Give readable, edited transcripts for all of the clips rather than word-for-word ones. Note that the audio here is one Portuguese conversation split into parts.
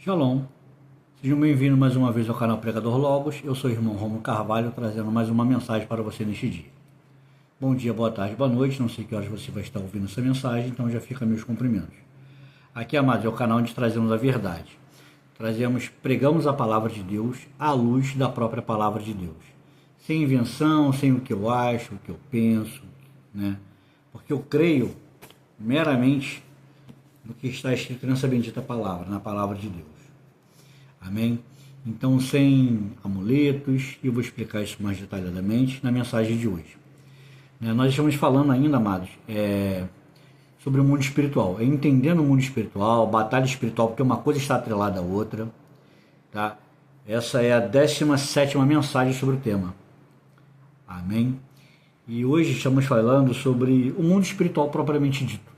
Shalom, sejam bem-vindos mais uma vez ao canal Pregador Logos. Eu sou o irmão Romulo Carvalho, trazendo mais uma mensagem para você neste dia. Bom dia, boa tarde, boa noite, não sei que horas você vai estar ouvindo essa mensagem, então já fica meus cumprimentos. Aqui, amados, é o canal onde trazemos a verdade. Pregamos a palavra de Deus à luz da própria palavra de Deus. Sem invenção, sem o que eu acho, o que eu penso, né? Porque eu creio meramente no que está escrito nessa bendita palavra, na palavra de Deus. Amém? Então, sem amuletos, eu vou explicar isso mais detalhadamente na mensagem de hoje. Nós estamos falando ainda, amados, sobre o mundo espiritual. Entendendo o mundo espiritual, batalha espiritual, porque uma coisa está atrelada à outra. Tá? Essa é a 17ª mensagem sobre o tema. Amém? E hoje estamos falando sobre o mundo espiritual propriamente dito.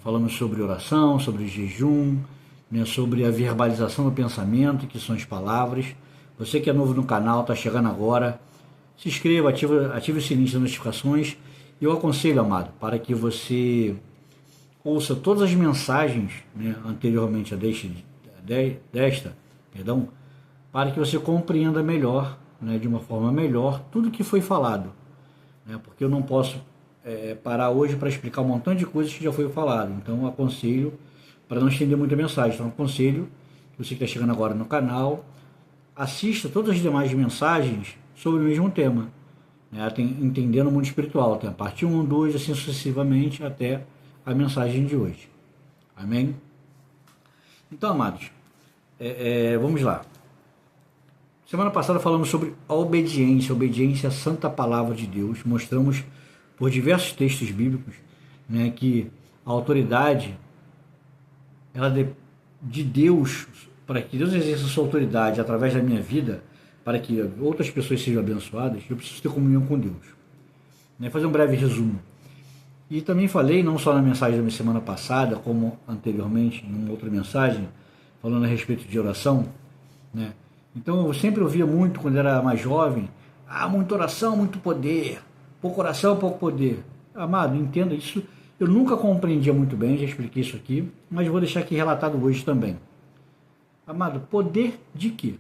Falamos sobre oração, sobre jejum, sobre a verbalização do pensamento, que são as palavras. Você que é novo no canal, está chegando agora, se inscreva, ative o sininho de notificações. Eu aconselho, amado, para que você ouça todas as mensagens anteriormente a desta, para que você compreenda melhor, de uma forma melhor, tudo que foi falado. Porque eu não posso parar hoje para explicar um montão de coisas que já foi falado. Então eu aconselho, para não estender muita mensagem, então eu aconselho que você que está chegando agora no canal, assista todas as demais mensagens sobre o mesmo tema. Entendendo o mundo espiritual, tem a parte 1, 2, assim sucessivamente até a mensagem de hoje. Amém? Então, amados, vamos lá. Semana passada falamos sobre a obediência à santa palavra de Deus. Mostramos por diversos textos bíblicos que a autoridade de Deus, para que Deus exerça sua autoridade através da minha vida, para que outras pessoas sejam abençoadas, eu preciso ter comunhão com Deus. Fazer um breve resumo. E também falei, não só na mensagem da semana passada, como anteriormente, em uma outra mensagem, falando a respeito de oração. Então eu sempre ouvia muito, quando era mais jovem, muita oração, muito poder. Pouco oração, pouco poder. Amado, entenda isso. Eu nunca compreendia muito bem, já expliquei isso aqui, mas vou deixar aqui relatado hoje também. Amado, poder de quê?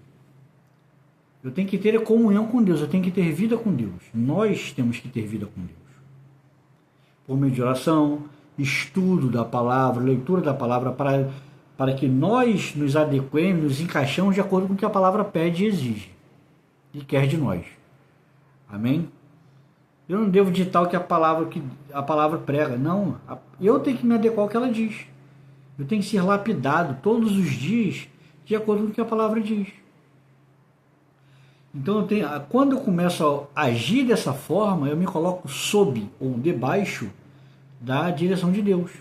Eu tenho que ter comunhão com Deus, eu tenho que ter vida com Deus. Nós temos que ter vida com Deus. Por meio de oração, estudo da palavra, leitura da palavra, para que nós nos adequemos, nos encaixemos de acordo com o que a palavra pede e exige. E quer de nós. Amém? Eu não devo ditar o que a palavra prega. Não, eu tenho que me adequar ao que ela diz. Eu tenho que ser lapidado todos os dias de acordo com o que a palavra diz. Então, quando eu começo a agir dessa forma, eu me coloco sob ou debaixo da direção de Deus.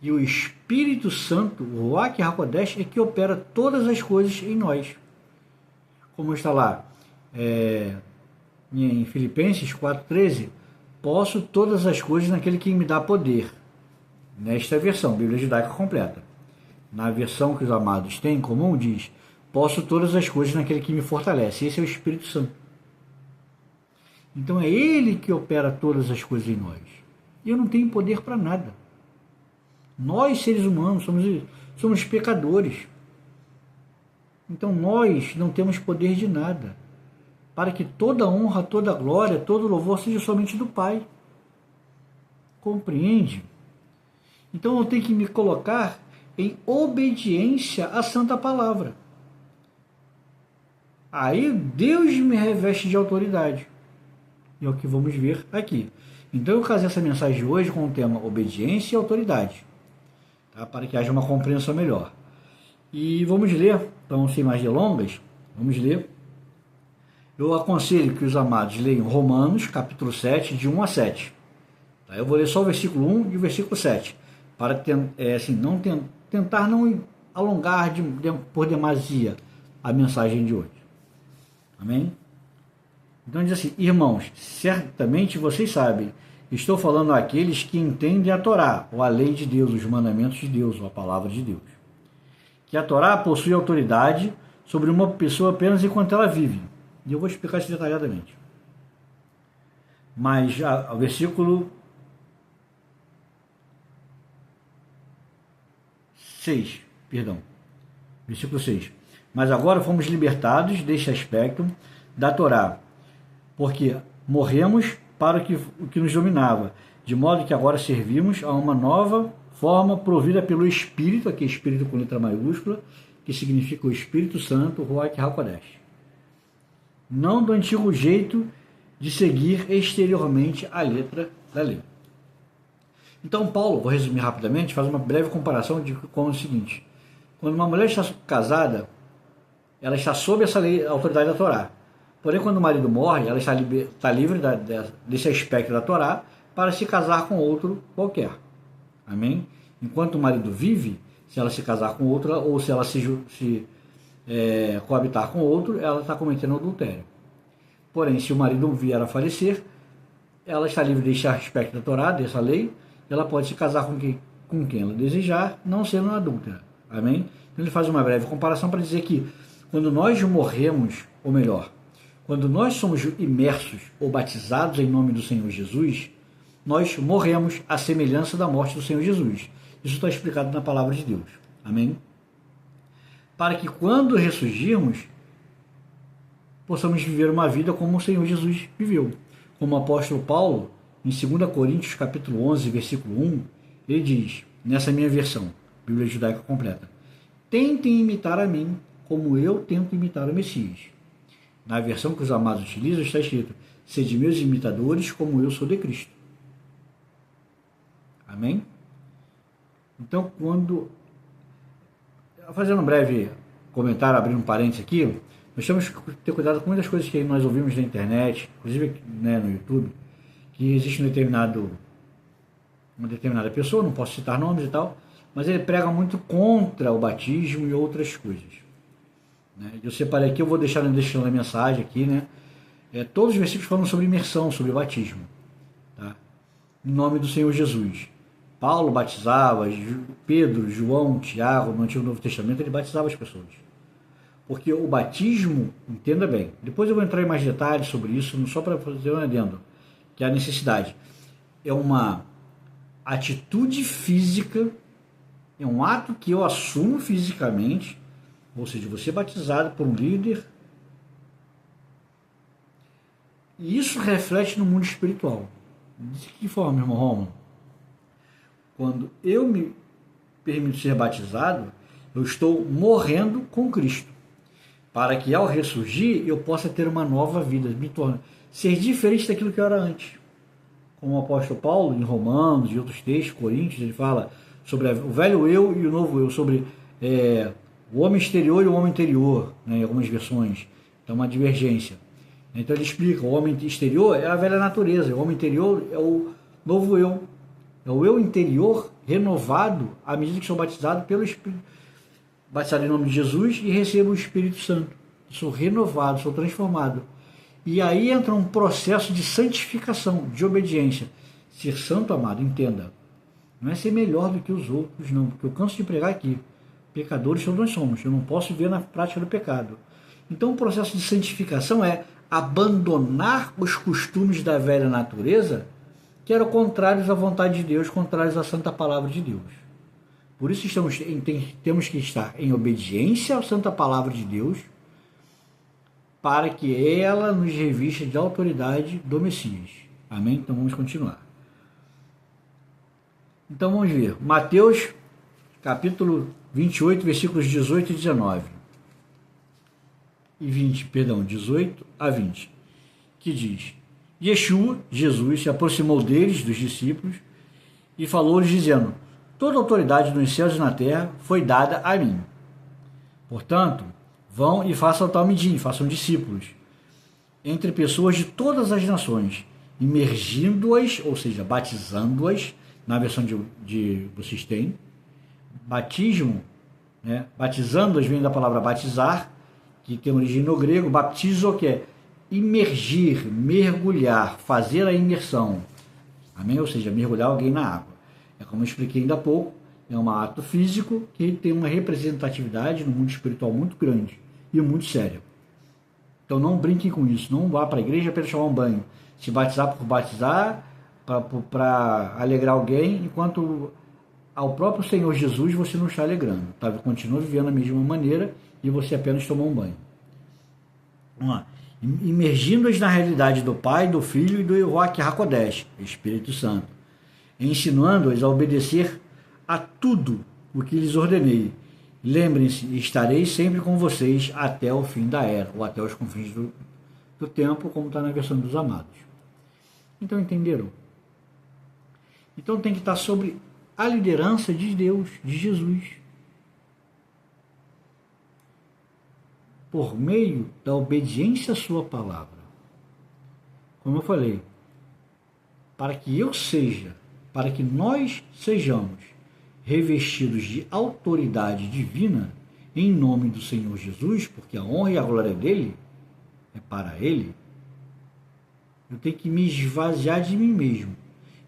E o Espírito Santo, o Ruach HaKodesh, é que opera todas as coisas em nós. Como está lá em Filipenses 4,13, posso todas as coisas naquele que me dá poder. Nesta versão, Bíblia Judaica completa. Na versão que os amados têm em comum, diz: posso todas as coisas naquele que me fortalece. Esse é o Espírito Santo. Então é Ele que opera todas as coisas em nós. E eu não tenho poder para nada. Nós, seres humanos, somos pecadores. Então nós não temos poder de nada. Para que toda honra, toda glória, todo louvor seja somente do Pai. Compreende? Então eu tenho que me colocar em obediência à santa palavra. Aí Deus me reveste de autoridade. E é o que vamos ver aqui. Então eu casei essa mensagem de hoje com o tema obediência e autoridade. Para que haja uma compreensão melhor. E vamos ler, então sem mais delongas, vamos ler. Eu aconselho que os amados leiam Romanos, capítulo 7, de 1 a 7. Eu vou ler só o versículo 1 e o versículo 7, para tentar não alongar por demasia a mensagem de hoje. Amém? Então diz assim: irmãos, certamente vocês sabem, estou falando àqueles que entendem a Torá, ou a lei de Deus, os mandamentos de Deus, ou a palavra de Deus. Que a Torá possui autoridade sobre uma pessoa apenas enquanto ela vive. E eu vou explicar isso detalhadamente. Mas o versículo 6. Perdão. Versículo 6. Mas agora fomos libertados deste aspecto da Torá, porque morremos para o que nos dominava, de modo que agora servimos a uma nova forma provida pelo Espírito, aqui Espírito com letra maiúscula, que significa o Espírito Santo, Ruach HaKodesh. Não do antigo jeito de seguir exteriormente a letra da lei. Então Paulo, vou resumir rapidamente, faz uma breve comparação com o seguinte: quando uma mulher está casada, ela está sob essa lei, a autoridade da Torá. Porém, quando o marido morre, ela está livre desse aspecto da Torá para se casar com outro qualquer. Amém? Enquanto o marido vive, se ela se casar com outra ou se ela coabitar com outro, ela está cometendo adultério. Porém, se o marido vier a falecer, ela está livre desse aspecto da Torá, dessa lei, ela pode se casar com quem ela desejar, não sendo uma adúltera. Amém? Então ele faz uma breve comparação para dizer que quando nós morremos, ou melhor, quando nós somos imersos ou batizados em nome do Senhor Jesus, nós morremos à semelhança da morte do Senhor Jesus. Isso está explicado na palavra de Deus. Amém? Para que quando ressurgirmos, possamos viver uma vida como o Senhor Jesus viveu. Como o apóstolo Paulo, em 2 Coríntios capítulo 11, versículo 1, ele diz, nessa minha versão, Bíblia Judaica Completa: tentem imitar a mim, como eu tento imitar o Messias. Na versão que os amados utilizam, está escrito: sede meus imitadores, como eu sou de Cristo. Amém? Então, fazendo um breve comentário, abrindo um parênteses aqui, nós temos que ter cuidado com muitas coisas que nós ouvimos na internet, inclusive no YouTube, que existe uma determinada pessoa, não posso citar nomes e tal, mas ele prega muito contra o batismo e outras coisas. Eu separei aqui, eu vou deixar na descrição da mensagem aqui, todos os versículos falam sobre imersão, sobre batismo, tá? Em nome do Senhor Jesus. Paulo batizava, Pedro, João, Tiago, no Antigo e Novo Testamento, ele batizava as pessoas. Porque o batismo, entenda bem, depois eu vou entrar em mais detalhes sobre isso, só para fazer um adendo, que é a necessidade. É uma atitude física, é um ato que eu assumo fisicamente, ou seja, você é batizado por um líder, e isso reflete no mundo espiritual. De que forma, irmão Romulo? Quando eu me permito ser batizado, eu estou morrendo com Cristo, para que ao ressurgir eu possa ter uma nova vida, ser diferente daquilo que eu era antes. Como o apóstolo Paulo, em Romanos e outros textos, Coríntios, ele fala sobre o velho eu e o novo eu, sobre o homem exterior e o homem interior, em algumas versões. Então, uma divergência. Então, ele explica: o homem exterior é a velha natureza, o homem interior é o novo eu. É o eu interior renovado à medida que sou batizado pelo Espírito, batizado em nome de Jesus e recebo o Espírito Santo. Sou renovado, sou transformado. E aí entra um processo de santificação, de obediência. Ser santo, amado, entenda, não é ser melhor do que os outros, não, porque eu canso de pregar aqui. Pecadores todos nós somos, eu não posso viver na prática do pecado. Então o processo de santificação é abandonar os costumes da velha natureza, que eram contrários à vontade de Deus, contrários à santa palavra de Deus. Por isso temos que estar em obediência à santa palavra de Deus, para que ela nos revista de autoridade do Messias. Amém? Então vamos continuar. Então vamos ver. Mateus, capítulo 28, versículos 18 e 19. 18 a 20. Que diz: Yeshua, Jesus, se aproximou deles, dos discípulos, e falou-lhes dizendo: toda autoridade nos céus e na terra foi dada a mim. Portanto, vão e façam talmidim, façam discípulos, entre pessoas de todas as nações, imergindo-as, ou seja, batizando-as, na versão de vocês têm, batismo, batizando-as vem da palavra batizar, que tem origem no grego, baptizo, que é imergir, mergulhar, fazer a imersão, amém? Ou seja, mergulhar alguém na água. É como eu expliquei ainda há pouco, é um ato físico que tem uma representatividade no mundo espiritual muito grande e muito séria. Então não brinquem com isso, não vá para a igreja para chamar um banho, se batizar por batizar, para alegrar alguém, enquanto ao próprio Senhor Jesus você não está alegrando, tá? Continua vivendo da mesma maneira e você apenas tomou um banho. Vamos lá. Imergindo-as na realidade do Pai, do Filho e do Ruach HaKodesh, Espírito Santo, ensinando-as a obedecer a tudo o que lhes ordenei. Lembrem-se, estarei sempre com vocês até o fim da era, ou até os confins do tempo, como está na versão dos amados. Então, entenderam? Então tem que estar sobre a liderança de Deus, de Jesus, por meio da obediência à sua palavra. Como eu falei, para que nós sejamos revestidos de autoridade divina em nome do Senhor Jesus, porque a honra e a glória dele é para ele, eu tenho que me esvaziar de mim mesmo.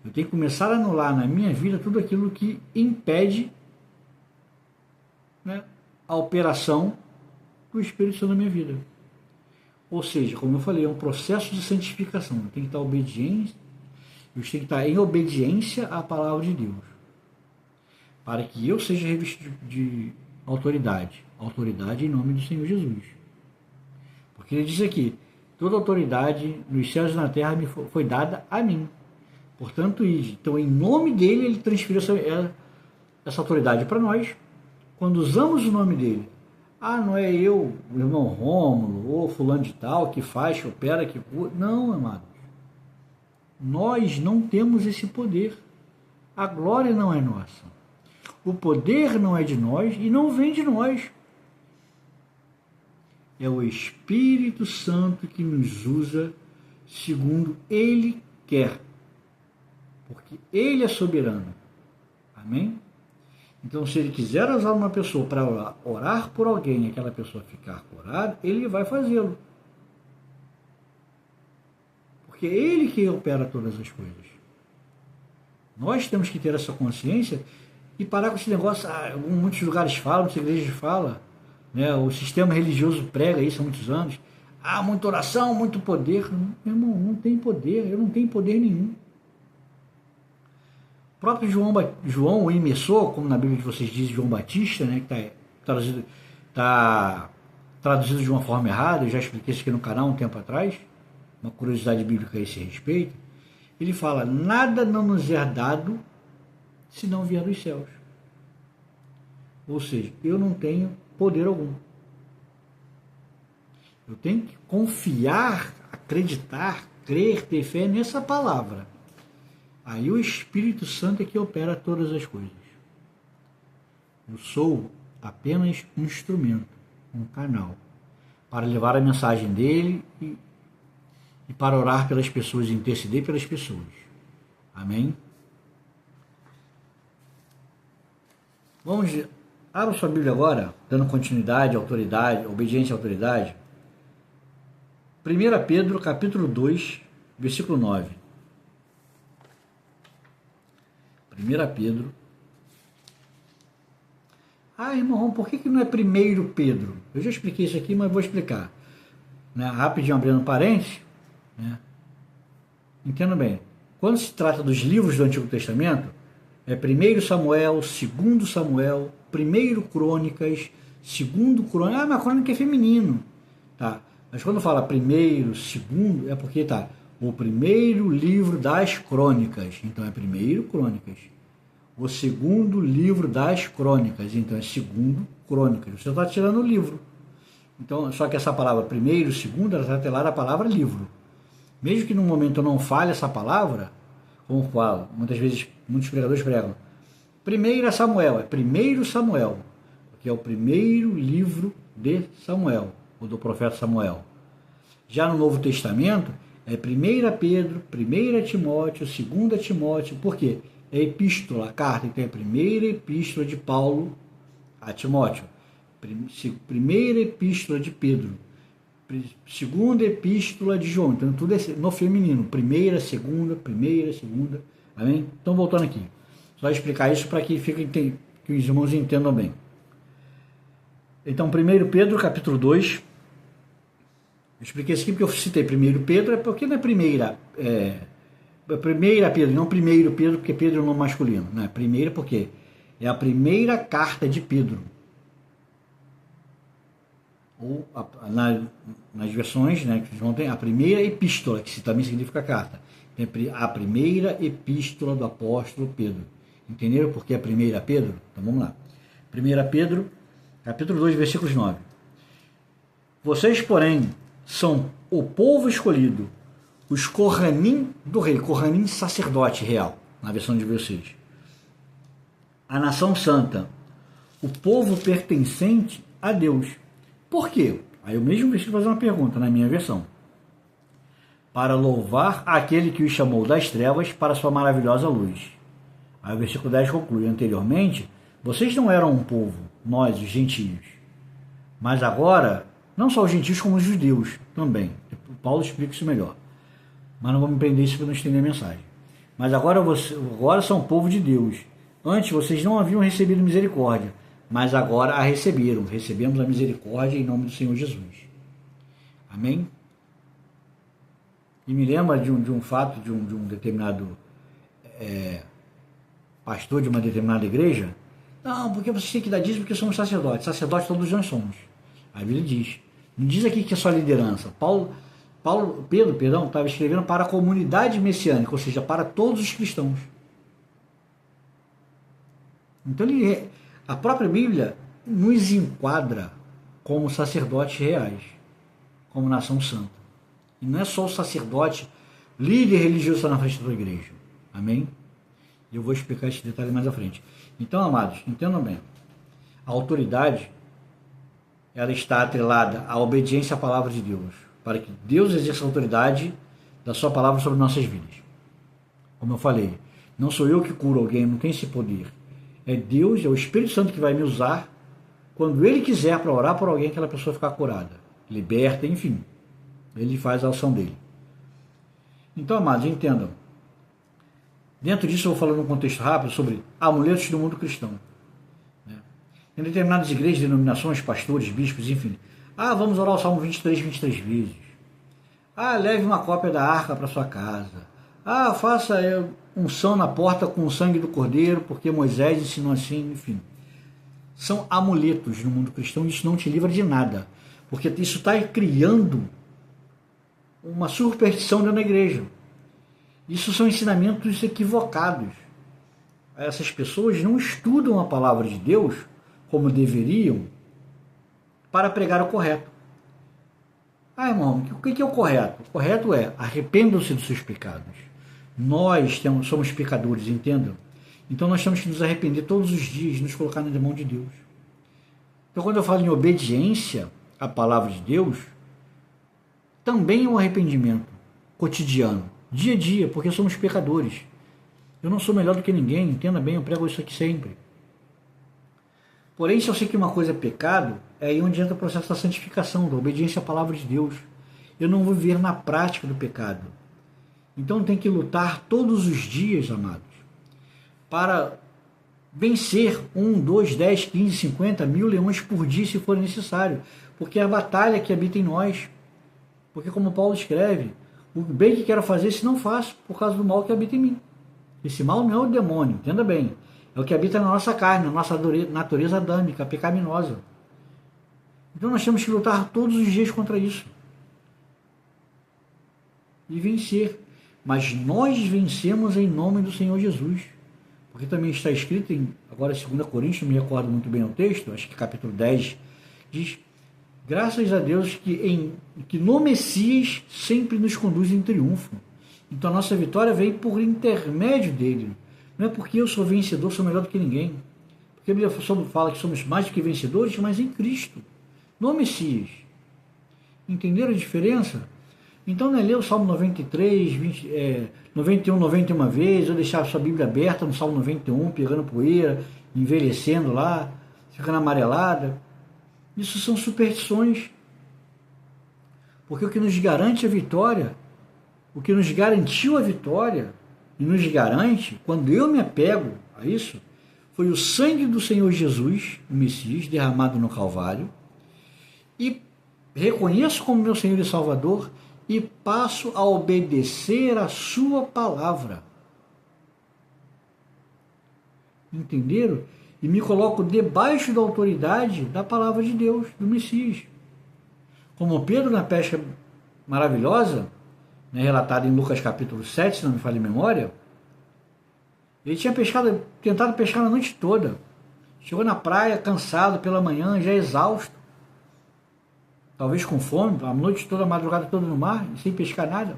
Eu tenho que começar a anular na minha vida tudo aquilo que impede, né, a operação do Espírito Santo na minha vida. Ou seja, como eu falei, é um processo de santificação. Eu tenho que estar obediente, eu tenho que estar em obediência à palavra de Deus, para que eu seja revestido de autoridade em nome do Senhor Jesus. Porque ele diz aqui, toda autoridade nos céus e na terra me foi dada a mim. Portanto, então em nome dele ele transferiu essa autoridade para nós. Quando usamos o nome dele, não é eu, o irmão Rômulo, ou fulano de tal, que faz, que opera, que... Não, amados. Nós não temos esse poder. A glória não é nossa. O poder não é de nós e não vem de nós. É o Espírito Santo que nos usa segundo ele quer. Porque ele é soberano. Amém? Então, se ele quiser usar uma pessoa para orar por alguém e aquela pessoa ficar curada, ele vai fazê-lo. Porque é ele que opera todas as coisas. Nós temos que ter essa consciência e parar com esse negócio. Muitos lugares falam, muitas igrejas falam, né? O sistema religioso prega isso há muitos anos. Muita oração, muito poder. Meu irmão, não tem poder. Eu não tenho poder nenhum. O próprio João, o imersor, como na Bíblia de vocês diz, João Batista, né, que está traduzido de uma forma errada, eu já expliquei isso aqui no canal um tempo atrás, uma curiosidade bíblica a esse respeito, ele fala, nada não nos é dado se não vier dos céus. Ou seja, eu não tenho poder algum. Eu tenho que confiar, acreditar, crer, ter fé nessa palavra. Aí o Espírito Santo é que opera todas as coisas. Eu sou apenas um instrumento, um canal, para levar a mensagem dele e para orar pelas pessoas, interceder pelas pessoas. Amém? Vamos, abra sua Bíblia agora, dando continuidade, autoridade, obediência à autoridade. 1 Pedro, capítulo 2, versículo 9. 1 Pedro. Irmão, por que não é 1 Pedro? Eu já expliquei isso aqui, mas vou explicar. Né? Rapidinho, abrindo parênteses. Né? Entenda bem. Quando se trata dos livros do Antigo Testamento, é 1 Samuel, 2 Samuel, 1 Crônicas, 2 Crônicas. Mas a crônica é feminino. Tá? Mas quando fala primeiro, segundo, é porque tá o primeiro livro das crônicas, então é 1 Crônicas. O segundo livro das crônicas, então é 2 Crônicas. Você está tirando o livro. Então, só que essa palavra primeiro, segundo, ela está atrelada à palavra livro. Mesmo que no momento eu não fale essa palavra, como falo, muitas vezes muitos pregadores pregam, 1 Samuel, é 1 Samuel, que é o primeiro livro de Samuel, ou do profeta Samuel. Já no Novo Testamento, é 1 Pedro, 1 Timóteo, 2 Timóteo, por quê? É epístola, a carta, então é a primeira epístola de Paulo a Timóteo, primeira epístola de Pedro, segunda epístola de João, então tudo é no feminino, primeira, segunda, amém? Então voltando aqui, só explicar isso para que os irmãos entendam bem. Então 1 Pedro capítulo 2, eu expliquei isso aqui porque eu citei 1 Pedro, é porque não é primeira Pedro, não 1 Pedro, porque Pedro é um nome masculino, né? Primeira porque é a primeira carta de Pedro. Ou nas versões, né, que vocês vão ter, a primeira epístola, que também significa carta. A primeira epístola do apóstolo Pedro. Entenderam por que a primeira Pedro? Então vamos lá. 1 Pedro, capítulo 2, versículos 9. Vocês, porém, são o povo escolhido, os Kohanim do rei, Kohanim sacerdote real, na versão de vocês. A nação santa, o povo pertencente a Deus. Por quê? Aí eu mesmo preciso fazer uma pergunta na minha versão. Para louvar aquele que os chamou das trevas para sua maravilhosa luz. Aí o versículo 10 conclui: anteriormente, vocês não eram um povo, nós, os gentios. Mas agora, não só os gentios, como os judeus também. Paulo explica isso melhor. Mas não vou me prender isso para não estender a mensagem. Mas agora são o povo de Deus. Antes vocês não haviam recebido misericórdia, mas agora a receberam. Recebemos a misericórdia em nome do Senhor Jesus. Amém? E me lembra de um fato de um determinado pastor de uma determinada igreja. Não, porque vocês têm que dar dízimo porque somos sacerdotes. Sacerdotes todos nós somos. A Bíblia diz. Não diz aqui que é só liderança. Pedro, estava escrevendo para a comunidade messiânica, ou seja, para todos os cristãos. Então a própria Bíblia nos enquadra como sacerdotes reais, como nação santa. E não é só o sacerdote, líder religioso na frente da igreja. Amém? E eu vou explicar esse detalhe mais à frente. Então, amados, entendam bem. A autoridade, ela está atrelada à obediência à palavra de Deus, para que Deus exerça a autoridade da sua palavra sobre nossas vidas. Como eu falei, não sou eu que curo alguém, não tem esse poder. É Deus, é o Espírito Santo que vai me usar quando Ele quiser para orar por alguém, aquela pessoa ficar curada, liberta, enfim. Ele faz a ação dele. Então, amados, entendam. Dentro disso eu vou falando um contexto rápido sobre amuletos do mundo cristão. Em determinadas igrejas, denominações, pastores, bispos, enfim. Vamos orar o Salmo 23 vezes. Leve uma cópia da arca para sua casa. Faça unção na porta com o sangue do cordeiro, porque Moisés ensinou assim, enfim. São amuletos no mundo cristão e isso não te livra de nada. Porque isso está criando uma superstição dentro da igreja. Isso são ensinamentos equivocados. Essas pessoas não estudam a palavra de Deus como deveriam para pregar o correto. Irmão, o que é o correto? O correto é: arrependam-se dos seus pecados. Nós somos pecadores, entendam? Então nós temos que nos arrepender todos os dias, nos colocar na mão de Deus. Então quando eu falo em obediência à palavra de Deus, também é um arrependimento cotidiano, dia a dia, porque somos pecadores. Eu não sou melhor do que ninguém, entenda bem, eu prego isso aqui sempre. Porém, se eu sei que uma coisa é pecado, é aí onde entra o processo da santificação, da obediência à palavra de Deus. Eu não vou viver na prática do pecado. Então tem que lutar todos os dias, amados, para vencer 1, 2, 10, 15, 50 mil leões por dia, se for necessário. Porque é a batalha que habita em nós. Porque como Paulo escreve, o bem que quero fazer, se não faço, por causa do mal que habita em mim. Esse mal não é o demônio, entenda bem. É o que habita na nossa carne, na nossa natureza adâmica, pecaminosa. Então nós temos que lutar todos os dias contra isso. E vencer. Mas nós vencemos em nome do Senhor Jesus. Porque também está escrito em, agora 2 Coríntios, não me recordo muito bem o texto, acho que capítulo 10, diz: graças a Deus que no Messias sempre nos conduz em triunfo. Então a nossa vitória vem por intermédio dele. Não é porque eu sou vencedor, sou melhor do que ninguém. Porque a Bíblia fala que somos mais do que vencedores, mas em Cristo, no Messias. Entenderam a diferença? Então não é ler o Salmo 93, 91, 91 vezes, ou deixar a sua Bíblia aberta no Salmo 91, pegando poeira, envelhecendo lá, ficando amarelada. Isso são superstições. Porque o que nos garante a vitória, o que nos garantiu a vitória, e nos garante, quando eu me apego a isso, foi o sangue do Senhor Jesus, o Messias, derramado no Calvário, e reconheço como meu Senhor e Salvador, e passo a obedecer a sua palavra. Entenderam? e me coloco debaixo da autoridade da palavra de Deus, do Messias. Como Pedro na pesca maravilhosa, né, relatada em Lucas capítulo 7, se não me falha a memória, ele tinha tentado pescar a noite toda. Chegou na praia cansado pela manhã, já exausto, talvez com fome, a noite toda, a madrugada toda no mar, sem pescar nada.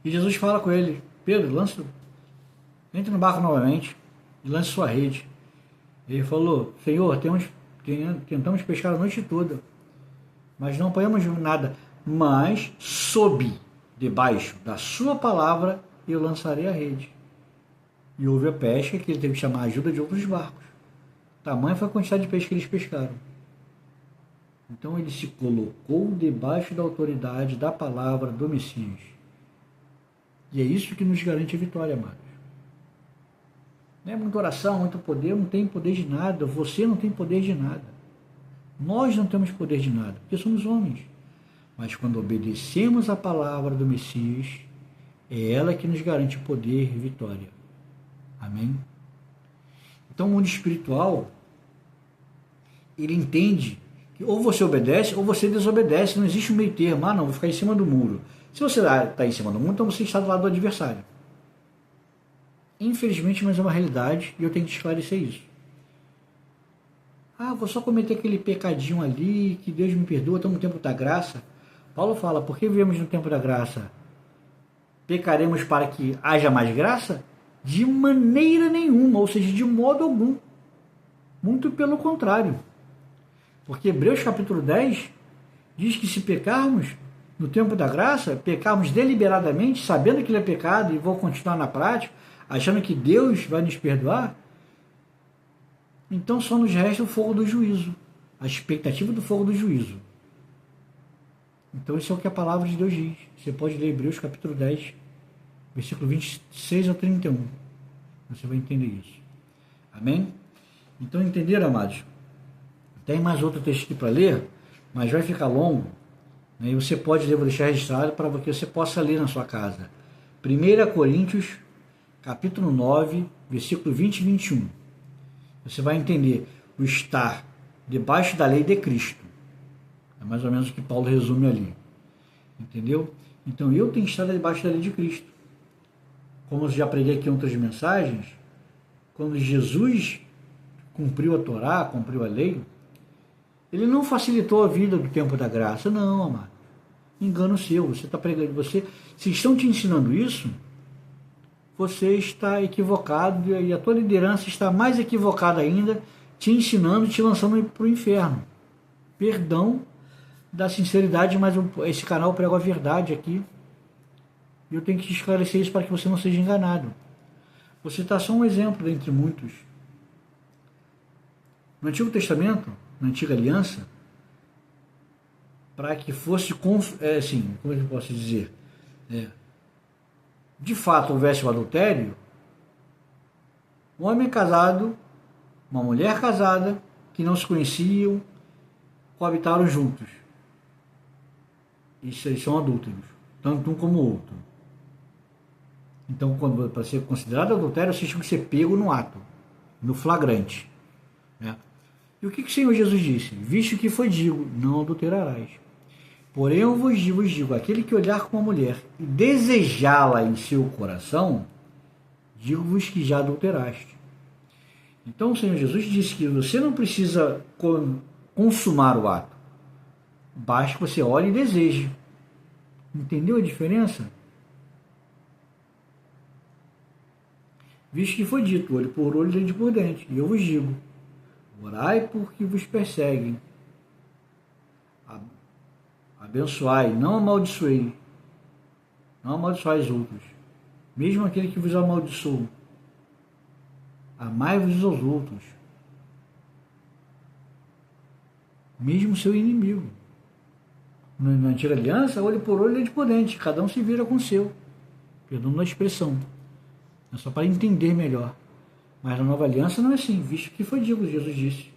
E Jesus fala com ele: Pedro, entre no barco novamente e lance sua rede. Ele falou: Senhor, tentamos pescar a noite toda, mas não apanhamos nada, mas sob, debaixo da sua palavra, eu lançarei a rede. E houve a pesca que ele teve que chamar a ajuda de outros barcos. Tamanha foi a quantidade de peixe que eles pescaram. Então ele se colocou debaixo da autoridade da palavra do Messias. E é isso que nos garante a vitória, amados. Não é muita oração, muito poder, não tem poder de nada. Você não tem poder de nada. Nós não temos poder de nada, porque somos homens. Mas quando obedecemos a palavra do Messias, é ela que nos garante poder e vitória. Amém? Então o mundo espiritual, ele entende que ou você obedece ou você desobedece. Não existe um meio termo. Não, vou ficar em cima do muro. Se você está em cima do muro, então você está do lado do adversário. Infelizmente, mas é uma realidade e eu tenho que esclarecer isso. Vou só cometer aquele pecadinho ali, que Deus me perdoa, estamos no tempo da graça. Paulo fala: por que vivemos no tempo da graça? Pecaremos para que haja mais graça? De maneira nenhuma, ou seja, de modo algum. Muito pelo contrário. Porque Hebreus capítulo 10 diz que se pecarmos no tempo da graça, pecarmos deliberadamente, sabendo que ele é pecado e vou continuar na prática, achando que Deus vai nos perdoar, então só nos resta o fogo do juízo, a expectativa do fogo do juízo. Então isso é o que a palavra de Deus diz. Você pode ler Hebreus capítulo 10, versículo 26 ao 31. Você vai entender isso. Amém? Então entenderam, amados? Tem mais outro texto aqui para ler, mas vai ficar longo. Né? E você pode ler, vou deixar registrado para que você possa ler na sua casa. 1 Coríntios, capítulo 9, versículo 20 e 21. Você vai entender o estar debaixo da lei de Cristo. É mais ou menos o que Paulo resume ali. Entendeu? Então eu tenho que estar debaixo da lei de Cristo. Como eu já preguei aqui em outras mensagens, quando Jesus cumpriu a Torá, cumpriu a lei, ele não facilitou a vida do tempo da graça. Não, amado. Engano seu. Você está pregando, se estão te ensinando isso, você está equivocado e a tua liderança está mais equivocada ainda, te ensinando, te lançando para o inferno. Perdão da sinceridade, mas esse canal prega a verdade aqui. E eu tenho que te esclarecer isso para que você não seja enganado. Você está só um exemplo dentre muitos. No Antigo Testamento, na Antiga Aliança, para que fosse, como é que eu posso dizer? De fato houvesse o adultério, um homem casado, uma mulher casada, que não se conheciam, coabitaram juntos. Isso aí são adúlteros, tanto um como o outro. Então, para ser considerado adultério, você tem que ser pego no ato, no flagrante. Né? E o que o Senhor Jesus disse? Visto que foi dito, não adulterarás. Porém, eu vos digo, aquele que olhar com uma mulher e desejá-la em seu coração, digo-vos que já adulteraste. Então, o Senhor Jesus disse que você não precisa consumar o ato. Basta que você olhe e deseje. Entendeu a diferença? Visto que foi dito, olho por olho, dente por dente. E eu vos digo, orai porque vos perseguem. Abençoai, não amaldiçoei. Não amaldiçoais outros. Mesmo aquele que vos amaldiçoou. Amai-vos aos outros. Mesmo seu inimigo. Na Antiga Aliança, olho por olho, dente por dente. Cada um se vira com o seu. Perdão da expressão. É só para entender melhor. Mas na Nova Aliança não é assim, visto que foi dito, Jesus disse.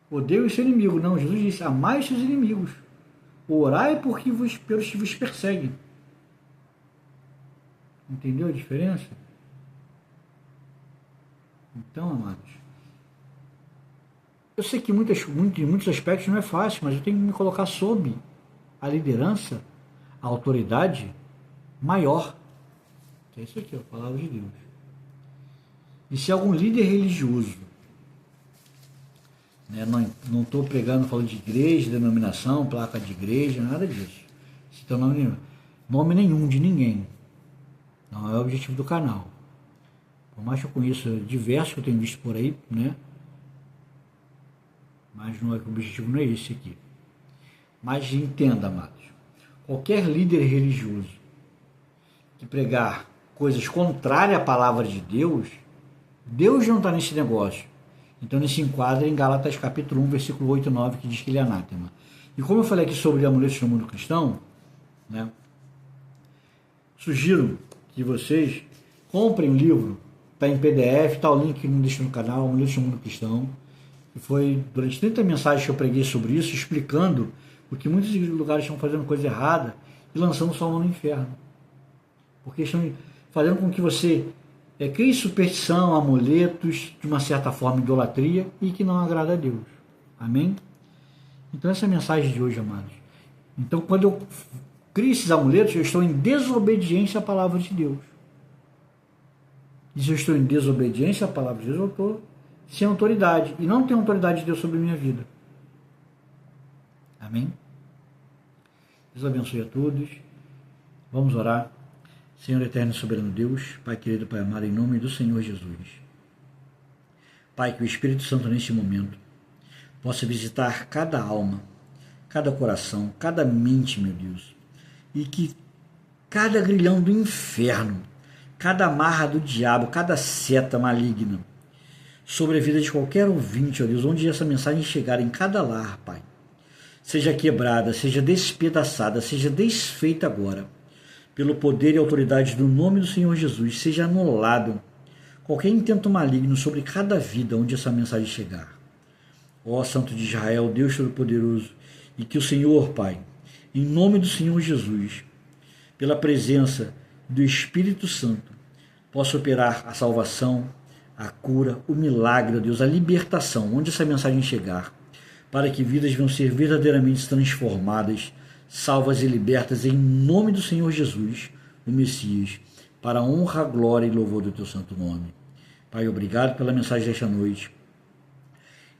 Odeio o seu inimigo. Não, Jesus disse, amai os seus inimigos. Orai pelos que vos perseguem. Entendeu a diferença? Então, amados, eu sei que em muitos aspectos não é fácil, mas eu tenho que me colocar sob a liderança, a autoridade maior. É isso aqui, a palavra de Deus. E se algum líder religioso, né, não estou pregando, falando de igreja, denominação, placa de igreja, nada disso. Se tem nome nenhum de ninguém. Não é o objetivo do canal. Por mais que eu conheça diversos que eu tenho visto por aí, né? Mas não é, o objetivo não é esse aqui. Mas entenda, amados, qualquer líder religioso que pregar coisas contrárias à palavra de Deus, Deus não está nesse negócio. Então ele se enquadra em Gálatas capítulo 1, versículo 8 e 9, que diz que ele é anátema. E como eu falei aqui sobre amuletos no mundo cristão, né, sugiro que vocês comprem o livro, está em PDF, está o link que não deixa no canal, Amuletos no Mundo Cristão. E foi durante 30 mensagens que eu preguei sobre isso, explicando o que muitos lugares estão fazendo coisa errada e lançando sua alma no inferno. Porque estão fazendo com que você crie superstição, amuletos, de uma certa forma idolatria, e que não agrada a Deus. Amém? Então essa é a mensagem de hoje, amados. Então quando eu crio esses amuletos, eu estou em desobediência à palavra de Deus. E se eu estou em desobediência à palavra de Deus, eu estou sem autoridade. E não tenho autoridade de Deus sobre a minha vida. Amém? Deus abençoe a todos. Vamos orar. Senhor eterno e soberano Deus, Pai querido, Pai amado, em nome do Senhor Jesus. Pai, que o Espírito Santo neste momento possa visitar cada alma, cada coração, cada mente, meu Deus. E que cada grilhão do inferno, cada amarra do diabo, cada seta maligna sobre a vida de qualquer ouvinte, ó Deus, onde essa mensagem chegar em cada lar, Pai, seja quebrada, seja despedaçada, seja desfeita agora, pelo poder e autoridade do nome do Senhor Jesus, seja anulado qualquer intento maligno sobre cada vida onde essa mensagem chegar. Ó Santo de Israel, Deus Todo-Poderoso, e que o Senhor, Pai, em nome do Senhor Jesus, pela presença do Espírito Santo, possa operar a salvação, a cura, o milagre, ó Deus, a libertação, onde essa mensagem chegar, para que vidas venham ser verdadeiramente transformadas, salvas e libertas em nome do Senhor Jesus, o Messias, para a honra, glória e louvor do teu santo nome. Pai, obrigado pela mensagem desta noite.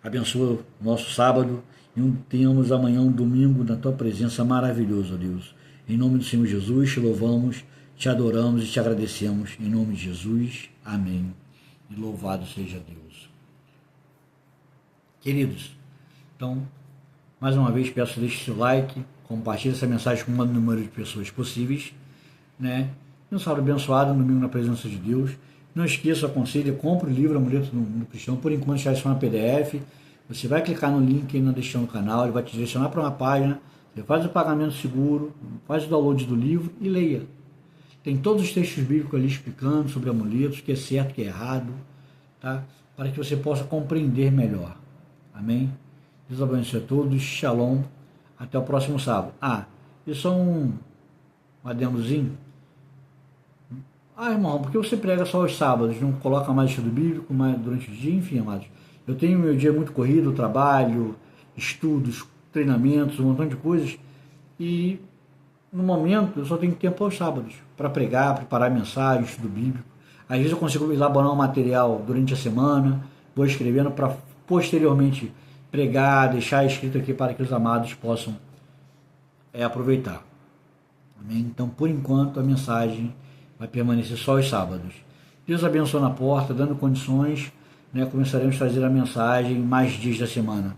Abençoa o nosso sábado e tenhamos amanhã um domingo na tua presença maravilhosa, ó Deus. Em nome do Senhor Jesus, te louvamos, te adoramos e te agradecemos. Em nome de Jesus, amém. E louvado seja Deus. Queridos, então, mais uma vez peço, deixe seu like, compartilhe essa mensagem com o maior número de pessoas possíveis, né? Um sábado abençoado, um domingo na presença de Deus. Não esqueça, aconselho, compre o livro Amuletos no Mundo Cristão, por enquanto já está na PDF. Você vai clicar no link aí na descrição do canal, ele vai te direcionar para uma página, você faz o pagamento seguro, faz o download do livro e leia. Tem todos os textos bíblicos ali explicando sobre amuletos, o que é certo, o que é errado, tá? Para que você possa compreender melhor. Amém? Deus abençoe a todos, shalom, até o próximo sábado. E só um adendozinho. Irmão, por que você prega só aos sábados, não coloca mais estudo bíblico mais durante o dia? Enfim, amados, eu tenho meu dia muito corrido, trabalho, estudos, treinamentos, um montão de coisas, e no momento eu só tenho tempo aos sábados para pregar, preparar mensagem, estudo bíblico. Às vezes eu consigo elaborar um material durante a semana, vou escrevendo para posteriormente pregar, deixar escrito aqui para que os amados possam aproveitar. Amém? Então, por enquanto, a mensagem vai permanecer só os sábados. Deus abençoe na porta, dando condições, né, começaremos a trazer a mensagem mais dias da semana.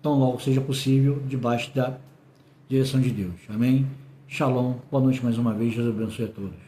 Tão logo seja possível, debaixo da direção de Deus. Amém? Shalom, boa noite mais uma vez, Deus abençoe a todos.